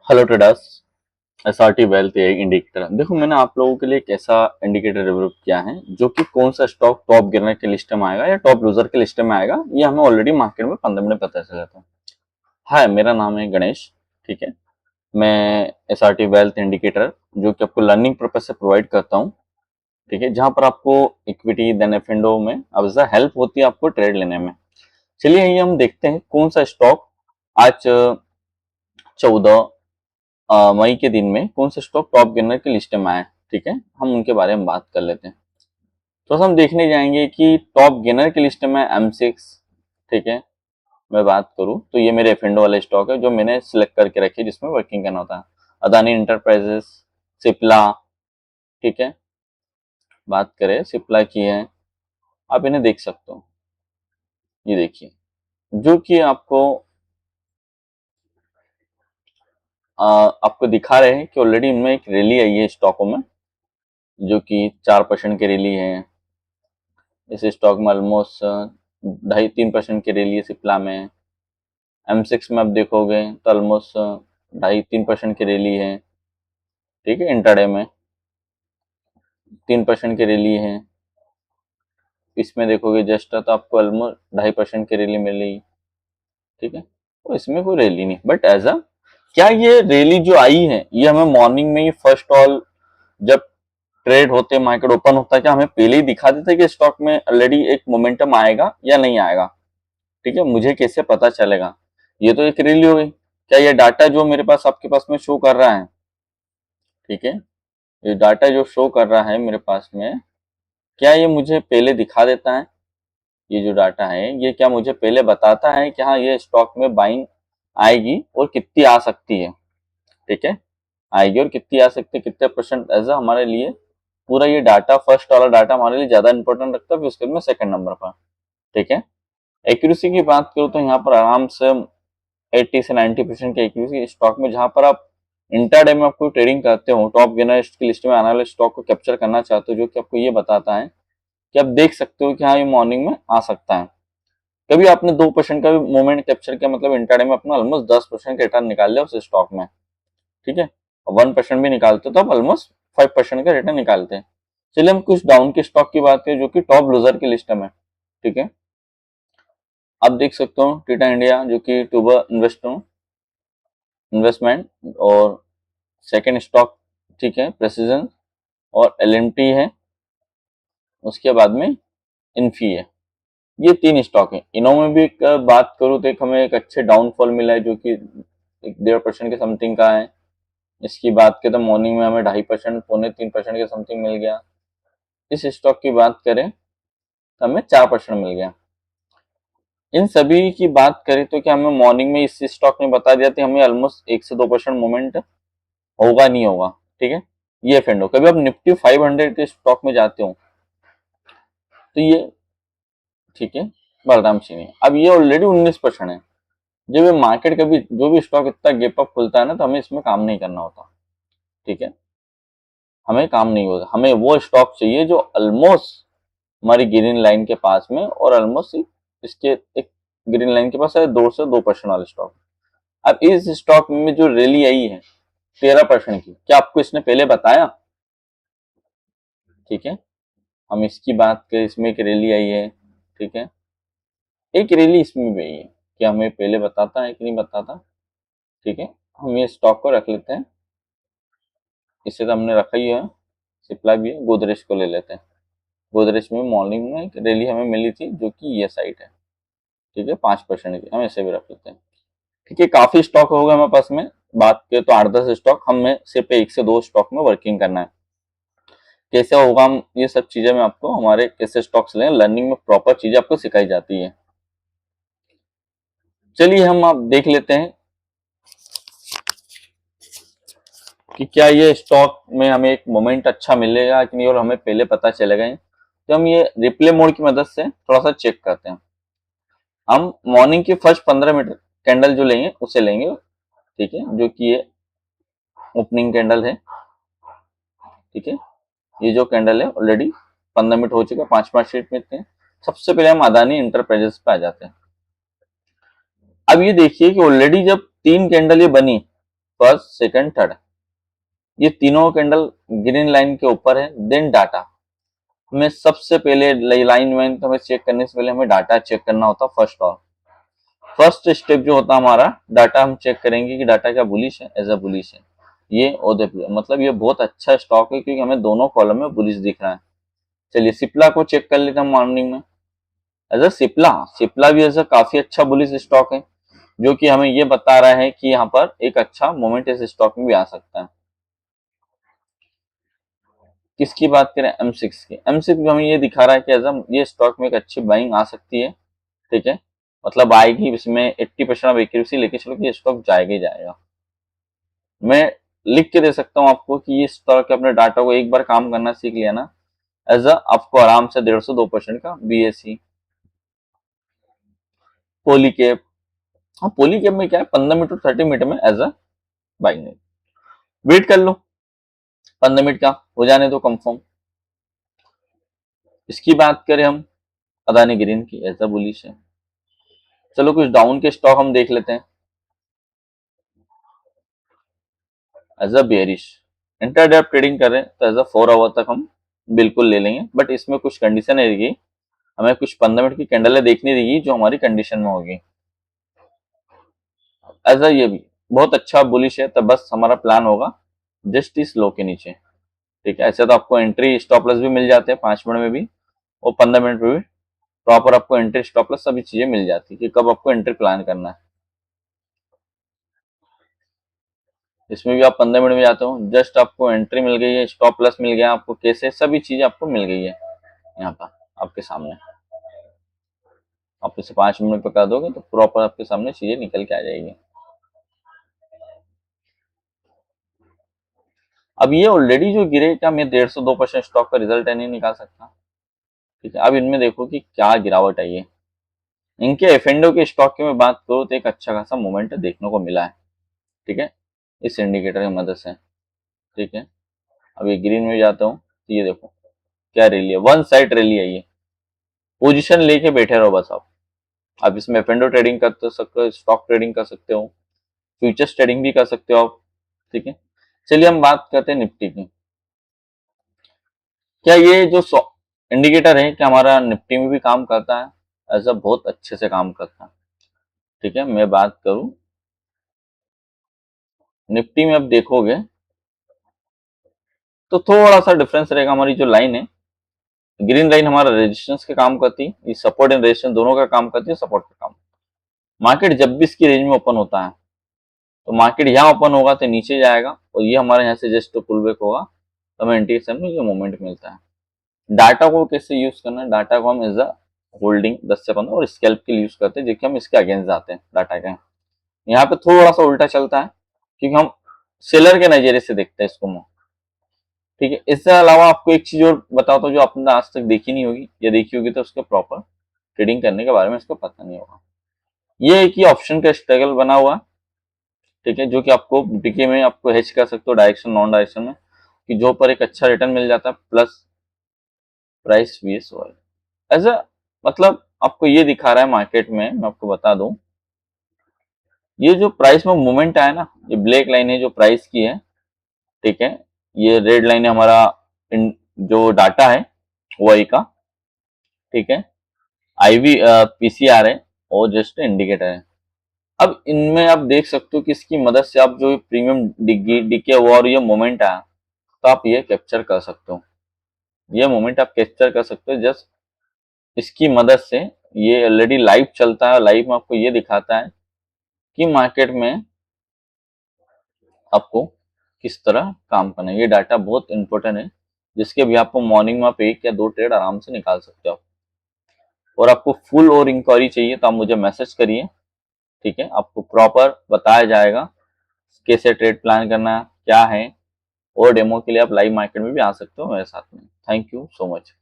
Hello traders. SRT wealth एक indicator. देखो, मैंने आप लोगों के लिए एक ऐसा इंडिकेटर डेवलप किया है जो कि कौन सा स्टॉक टॉप गिरने के लिस्ट में आएगा या टॉप लूजर के लिस्ट में आएगा, ये हमें ऑलरेडी मार्केट में 15 मिनट पता चल जाता है। हाय, मेरा नाम है गणेश। ठीक है, मैं एसआरटी वेल्थ इंडिकेटर जो कि आपको लर्निंग पर्पज से प्रोवाइड करता हूँ। ठीक है, जहाँ पर आपको इक्विटी देन एफ एंड ओ में अब हेल्प होती है आपको ट्रेड लेने में। चलिए, ये हम देखते हैं कौन सा स्टॉक आज 14 मई के दिन में कौन से स्टॉक टॉप गेनर की लिस्ट में आए। ठीक है, हम उनके बारे में बात कर लेते हैं। तो हम देखने जाएंगे कि टॉप गेनर की लिस्ट में M6। ठीक है, मैं बात करूं तो ये मेरे एफेंडो वाले स्टॉक है जो मैंने सिलेक्ट करके रखे जिसमें वर्किंग करना होता है। अदानी इंटरप्राइजेस, सिप्ला। ठीक है, बात करें सिप्ला की है, आप इन्हें देख सकते हो। ये देखिए, जो कि आपको दिखा रहे हैं कि ऑलरेडी इनमें एक रैली आई है स्टॉकों में, जो कि 4% की रैली है। इस स्टॉक में ऑलमोस्ट 2.5-3% की रैली है सिप्ला में। M6 में आप देखोगे तो ऑलमोस्ट 2.5-3% की रैली है। ठीक है, इंट्राडे में 3% की रैली है। इसमें देखोगे जस्ट तो आपको ऑलमोस्ट 2.5% की रैली मिली। ठीक है, तो इसमें कोई रैली नहीं, बट एज अ क्या ये रैली जो आई है ये हमें मॉर्निंग में ही फर्स्ट ऑल जब ट्रेड होते मार्केट ओपन होता है, क्या हमें पहले ही दिखा देता है कि स्टॉक में ऑलरेडी एक मोमेंटम आएगा या नहीं आएगा? ठीक है, मुझे कैसे पता चलेगा? ये तो एक रैली हो गई। क्या ये डाटा जो मेरे पास आपके पास में शो कर रहा है, ठीक है, ये डाटा जो शो कर रहा है मेरे पास में, क्या ये मुझे पहले दिखा देता है? ये जो डाटा है ये क्या मुझे पहले बताता है कि हाँ ये स्टॉक में बाइंग आएगी और कितनी आ सकती है? ठीक है, आएगी और कितनी आ सकती है, कितने परसेंट, ऐसा हमारे लिए पूरा ये डाटा, फर्स्ट वाला डाटा हमारे लिए ज्यादा इंपॉर्टेंट रखता है, फिर उसके बाद में सेकंड नंबर पर। ठीक है, एक्यूरेसी की बात करूँ तो यहाँ पर आराम से 80 से 90% की एक्यूरेसी स्टॉक में, जहां पर आप इंट्राडे में आपको ट्रेडिंग करते हो, टॉप गेनर की लिस्ट में आने वाले स्टॉक को कैप्चर करना चाहते हो, जो कि आपको ये बताता है कि आप देख सकते हो कि हाँ ये मॉर्निंग में आ सकता है। कभी आपने 2% का भी मूवमेंट कैप्चर किया, मतलब इंट्राडे में अपना ऑलमोस्ट 10% का रिटर्न निकाल लिया उस स्टॉक में। ठीक है, और 1% भी निकालते हो तो आप ऑलमोस्ट 5% का रिटर्न निकालते हैं। चलिए हम कुछ डाउन के स्टॉक की बात करें जो कि टॉप लूजर की लिस्ट में। ठीक है, आप देख सकते हो टीटा इंडिया जो कि ट्यूबर इन्वेस्टमेंट और सेकेंड स्टॉक, ठीक है, प्रेसिजन और एलएनटी है। उसके बाद में इन्फी है। ये तीन स्टॉक है। इनों में भी एक बात करूँ तो एक हमें एक अच्छे डाउनफॉल मिला है जो कि 1.5% के समथिंग का है। इसकी बात करें तो मॉर्निंग में हमें 2.5%, 2.75% के समथिंग मिल गया। इस स्टॉक की बात करें तो हमें 4% मिल गया। इन सभी की बात करें तो क्या हमें मॉर्निंग में इस स्टॉक ने बता दिया था हमें ऑलमोस्ट 1 से 2% मूवमेंट होगा नहीं होगा? ठीक है, ये फेंडो कभी आप निफ्टी 500 के स्टॉक में जाते हो तो ये, ठीक है, बलराम चीनी, अब ये ऑलरेडी 19% है। जब ये मार्केट कभी जो भी स्टॉक इतना गेप अप खुलता है ना, तो हमें इसमें काम नहीं करना होता। ठीक है, हमें काम नहीं होता, हमें वो स्टॉक चाहिए जो ऑलमोस्ट हमारी ग्रीन लाइन के पास में, और ऑलमोस्ट इसके एक ग्रीन लाइन के पास है 2 से 2% वाले स्टॉक। अब इस स्टॉक में जो रैली आई है 13% की, क्या आपको इसने पहले बताया? ठीक है, हम इसकी बात करें, इसमें एक रैली आई है। ठीक है, एक रैली इसमें भी आई है, क्या हमें पहले बताता है कि नहीं बताता? ठीक है, हम ये स्टॉक को रख लेते हैं। इससे तो हमने रखा ही है, सिप्ला भी है, गोदरेज को ले लेते हैं। गोदरेज में मॉर्निंग में एक रैली हमें मिली थी जो कि ये साइड है। ठीक है, 5% की, हम ऐसे भी रख लेते हैं। ठीक है, काफी स्टॉक हो गए हमारे पास में। बात करें तो 8-10 स्टॉक, हमें सिर्फ 1 से 2 स्टॉक में वर्किंग करना है। कैसे होगा, हम ये सब चीजें मैं आपको हमारे कैसे स्टॉक्स लें, लर्निंग में प्रॉपर चीजें आपको सिखाई जाती है। चलिए हम आप देख लेते हैं कि क्या ये स्टॉक में हमें एक मोमेंट अच्छा मिलेगा कि नहीं, और हमें पहले पता चलेगा। तो हम ये रिप्ले मोड की मदद से थोड़ा सा चेक करते हैं। हम मॉर्निंग की फर्स्ट 15 मिनट कैंडल जो लेंगे उसे लेंगे। ठीक है, जो कि ये ओपनिंग कैंडल है। ठीक है, ये जो कैंडल है ऑलरेडी 15 मिनट हो चुका है, 5-5 मिनट में। सबसे पहले हम अदानी इंटरप्राइजेस पे आ जाते हैं। अब ये देखिए कि ऑलरेडी जब 3 कैंडल ये बनी, फर्स्ट, सेकंड, थर्ड, ये तीनों कैंडल ग्रीन लाइन के ऊपर है। देन डाटा, हमें सबसे पहले लाइन वाइन तो हमें चेक करने से पहले हमें डाटा चेक करना होता है फर्स्ट स्टेप जो होता है हमारा, डाटा हम चेक करेंगे कि डाटा क्या बुलिश है, एज अ बुलिश है ये मतलब ये बहुत अच्छा स्टॉक है क्योंकि हमें दोनों कॉलम में बुलिश दिख रहा है। चलिए सिप्ला को चेक कर लेते हैं मॉर्निंग में। एज अ सिप्ला भी एज अ काफी अच्छा बुलिश स्टॉक है, जो कि हमें ये बता रहा है कि यहाँ पर एक अच्छा मोमेंट इस स्टॉक में भी आ सकता है। किसकी बात करें, M6 की। M6 भी हमें ये दिखा रहा है कि एज ये स्टॉक में एक अच्छी बाइंग आ सकती है, ठीक है, मतलब आएगी, इसमें 80% ऑफ एक्यूरेसी लेके चलो कि ये स्टॉक जाएगा ही जाएगा। मैं लिख के दे सकता हूँ आपको कि ये स्टॉक अपने डाटा को एक बार काम करना सीख लिया ना, एज आपको आराम से 1.5 से 2% का BSE। पोलीकेप, हाँ पोलीकेप में क्या है, 15 मिनट और 30 मिनट में एज अ बाइंग वेट कर लो, 15 मिनट का हो जाने दो कंफर्म। इसकी बात करें हम, अदानी ग्रीन की, एज अ बुलिश है। चलो कुछ डाउन के स्टॉक हम देख लेते हैं एज अ बेयरिश। इंटरडे आप ट्रेडिंग कर रहे हैं तो एज अ 4 आवर तक हम बिल्कुल ले लेंगे, बट इसमें कुछ कंडीशन रहेगी, हमें कुछ 15 मिनट की कैंडलें देखनी रहेगी जो हमारी कंडीशन में होगी। एज अ ये भी बहुत अच्छा बुलिश है, तो बस हमारा प्लान होगा जस्ट इस लो के नीचे, ठीक है। ऐसे तो आपको एंट्री स्टॉप लॉस भी मिल जाते हैं 5 मिनट में भी और 15 मिनट में भी, प्रॉपर आपको एंट्री स्टॉप लॉस सभी चीजें मिल जाती है कि कब आपको एंट्री प्लान करना है। इसमें भी आप 15 मिनट में जाते हो, जस्ट आपको एंट्री मिल गई है, स्टॉप लॉस मिल गया आपको, कैसे सभी चीजें आपको मिल गई है यहाँ पर आपके सामने। आप इसे 5 मिनट पे कर दोगे तो प्रॉपर आपके सामने चीजें निकल के आ जाएगी। अब ये ऑलरेडी जो गिरे, क्या मैं 1.5 से 2% स्टॉक का रिजल्ट है नहीं निकाल सकता, ठीक है। अब इनमें देखो कि क्या गिरावट आई है। इनके एफएनडो के स्टॉक की मैं बात करूँ तो एक अच्छा खासा मोमेंट देखने को मिला है, ठीक है, इस इंडिकेटर की मदद से, ठीक है। अब ये ग्रीन में जाता हूँ तो ये देखो क्या रैली है, वन साइड रैली है ये, पोजीशन लेके बैठे रहो बस आप इसमें एफएनडो ट्रेडिंग कर सकते हो, स्टॉक ट्रेडिंग कर सकते हो, फ्यूचर्स ट्रेडिंग भी कर सकते हो आप, ठीक है। चलिए हम बात करते हैं निफ्टी की। क्या ये जो इंडिकेटर है क्या हमारा निफ्टी में भी काम करता है, ऐसा बहुत अच्छे से काम करता है, ठीक है। मैं बात करूं निफ्टी में, अब देखोगे तो थोड़ा सा डिफरेंस रहेगा। हमारी जो लाइन है, ग्रीन लाइन हमारा रेजिस्टेंस का काम करती है, ये सपोर्ट एंड रेजिस्टेंस दोनों का काम करती है, सपोर्ट का काम। मार्केट जब भी इसकी रेंज में ओपन होता है तो मार्केट यहाँ ओपन होगा तो नीचे जाएगा और ये हमारे यहाँ से जस्ट पुल बैक होगा तो हमें इंडिकेशन में जो मूवमेंट मिलता है। डाटा को कैसे यूज करना है, डाटा को हम एज अ होल्डिंग 10 से 15 और स्कैल्प के लिए यूज करते हैं, देखिए हम इसके अगेंस्ट जाते हैं डाटा के। यहाँ पे थोड़ा सा उल्टा चलता है क्योंकि हम सेलर के नजरिए से देखते हैं इसको, ठीक है। इससे अलावा आपको एक चीज और बताता हूँ जो आपने आज तक देखी नहीं होगी, या देखी होगी तो उसके प्रॉपर ट्रेडिंग करने के बारे में इसको पता नहीं होगा। ये एक ही ऑप्शन का स्ट्रगल बना हुआ, ठीक है, जो कि आपको डीके में आपको हेज कर सकते हो डायरेक्शन नॉन डायरेक्शन में, कि जो पर एक अच्छा रिटर्न मिल जाता है plus price vs over age a, मतलब आपको ये दिखा रहा है मार्केट में। मैं आपको बता दूं, ये जो प्राइस में मूवमेंट आया ना, ये ब्लैक लाइन है जो प्राइस की है, ठीक है, ये रेड लाइन है हमारा जो डाटा है वही का, ठीक है, आईवी पीसीआर है और जस्ट इंडिकेटर है। अब इनमें आप देख सकते हो कि इसकी मदद से आप जो प्रीमियम डीके हुआ और ये मोमेंट आया तो आप ये कैप्चर कर सकते हो, ये मोमेंट आप कैप्चर कर सकते हो जस्ट इसकी मदद से। ये ऑलरेडी लाइव चलता है, लाइव में आपको ये दिखाता है कि मार्केट में आपको किस तरह काम करना है। ये डाटा बहुत इंपॉर्टेंट है जिसके भी आपको मॉर्निंग में आप 1 या 2 ट्रेड आराम से निकाल सकते हो। और आपको फुल और इंक्वायरी चाहिए तो आप मुझे मैसेज करिए, ठीक है, आपको प्रॉपर बताया जाएगा कैसे ट्रेड प्लान करना क्या है, और डेमो के लिए आप लाइव मार्केट में भी आ सकते हो मेरे साथ में। Thank you so much.